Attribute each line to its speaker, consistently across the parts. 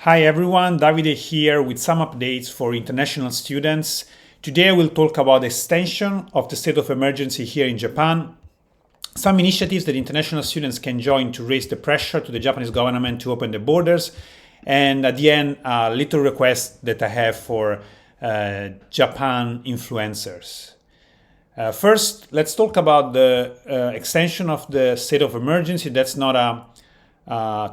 Speaker 1: Hi everyone, Davide here with some updates for international students. Today we'll talk about the extension of the state of emergency here in Japan, some initiatives that international students can join to raise the pressure to the Japanese government to open the borders, and at the end, a little request that I have for Japan influencers. First, let's talk about the extension of the state of emergency. That's not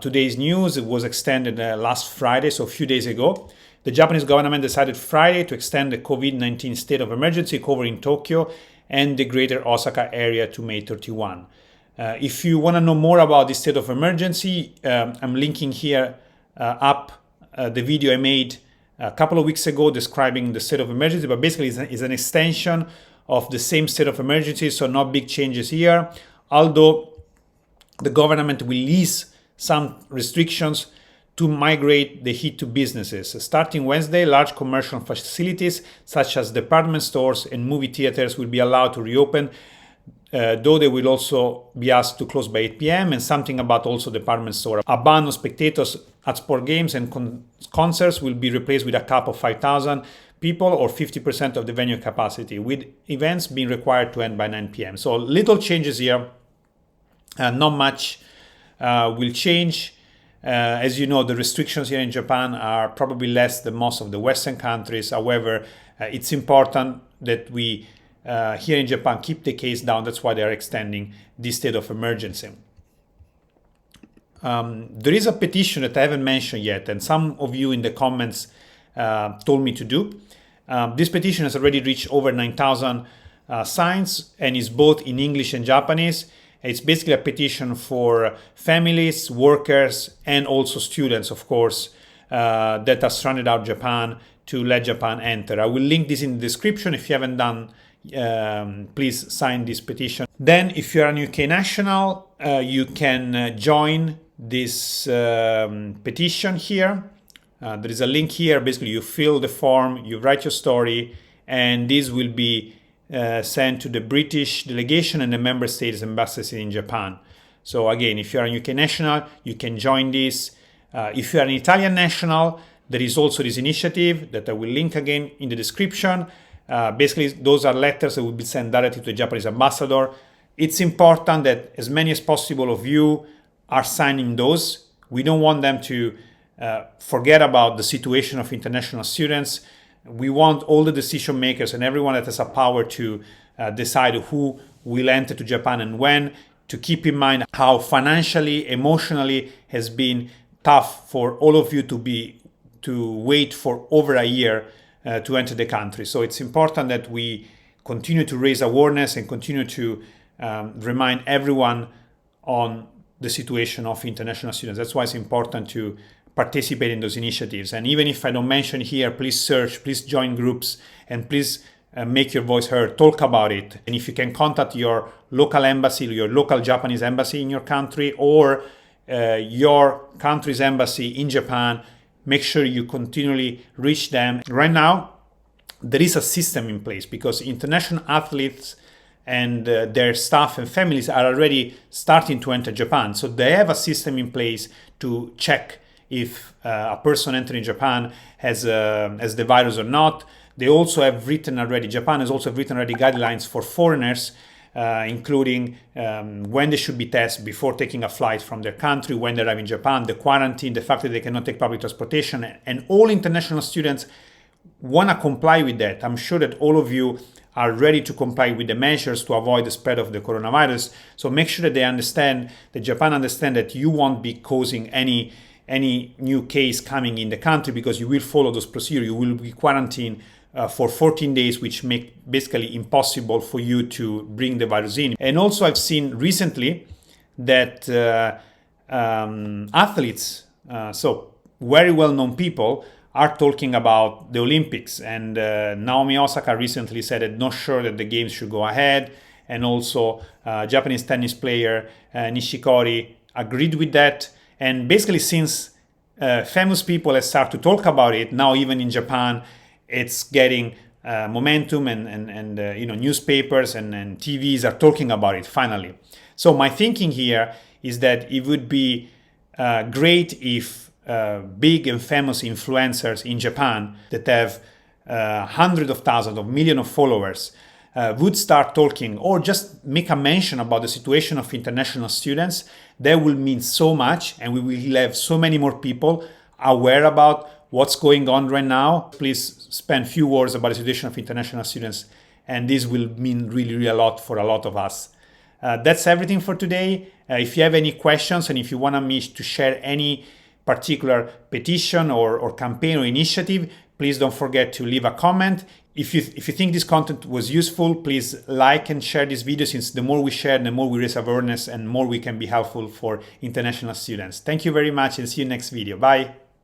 Speaker 1: today's news. It was extended last Friday, so a few days ago. The Japanese government decided Friday to extend the COVID-19 state of emergency covering Tokyo and the greater Osaka area to May 31. If you want to know more about this state of emergency, I'm linking here up the video I made a couple of weeks ago describing the state of emergency, but basically it's an extension of the same state of emergency, so no big changes here, although the government will ease some restrictions to migrate the heat to businesses. Starting Wednesday, large commercial facilities such as department stores and movie theaters will be allowed to reopen, though they will also be asked to close by 8 p.m. and something about also department store. A ban on spectators at sport games and concerts will be replaced with a cap of 5,000 people or 50% of the venue capacity, with events being required to end by 9 p.m. So little changes here, not much will change. As you know, the restrictions here in Japan are probably less than most of the Western countries. However, it's important that we here in Japan keep the case down. That's why they are extending this state of emergency. There is a petition that I haven't mentioned yet, and some of you in the comments told me to do. This petition has already reached over 9,000 signs and is both in English and Japanese. It's basically a petition for families, workers, and also students, of course, that are stranded out of Japan to let Japan enter. I will link this in the description. If you haven't done, please sign this petition. Then, if you're an UK national, you can join this petition here. There is a link here. Basically, you fill the form, you write your story, and this will be sent to the British delegation and the member states embassies in Japan. So again, if you're a UK national, you can join this. If you're an Italian national, there is also this initiative that I will link again in the description. Basically, those are letters that will be sent directly to the Japanese ambassador. It's important that as many as possible of you are signing those. We don't want them to forget about the situation of international students. We want all the decision makers and everyone that has a power to decide who will enter to Japan and when, to keep in mind how financially, emotionally has been tough for all of you to wait for over a year to enter the country. So it's important that we continue to raise awareness and continue to remind everyone on the situation of international students. That's why it's important to participate in those initiatives. And even if I don't mention here, please search, please join groups, and please make your voice heard, talk about it. And if you can contact your local embassy, your local Japanese embassy in your country, or your country's embassy in Japan, make sure you continually reach them. Right now, there is a system in place because international athletes and their staff and families are already starting to enter Japan. So they have a system in place to check if a person entering Japan has the virus or not. They also have written already, Japan has also written already guidelines for foreigners, including when they should be tested before taking a flight from their country, when they arrive in Japan, the quarantine, the fact that they cannot take public transportation, and all international students want to comply with that. I'm sure that all of you are ready to comply with the measures to avoid the spread of the coronavirus. So make sure that they understand, that Japan understand that you won't be causing any new case coming in the country because you will follow those procedures. You will be quarantined for 14 days, which make basically impossible for you to bring the virus in. And also I've seen recently that athletes, so very well-known people, are talking about the Olympics. And Naomi Osaka recently said that not sure that the games should go ahead. And also Japanese tennis player Nishikori agreed with that. And basically, since famous people have started to talk about it, now even in Japan, it's getting momentum, and newspapers and TVs are talking about it finally. So my thinking here is that it would be great if big and famous influencers in Japan that have hundreds of thousands of millions of followers would start talking or just make a mention about the situation of international students, that will mean so much, and we will have so many more people aware about what's going on right now. Please spend a few words about the situation of international students, and this will mean really, really a lot for a lot of us. That's everything for today. If you have any questions and if you want me to share any particular petition or campaign or initiative, please don't forget to leave a comment. If you think this content was useful, please like and share this video, since the more we share, the more we raise awareness and more we can be helpful for international students. Thank you very much and see you next video. Bye.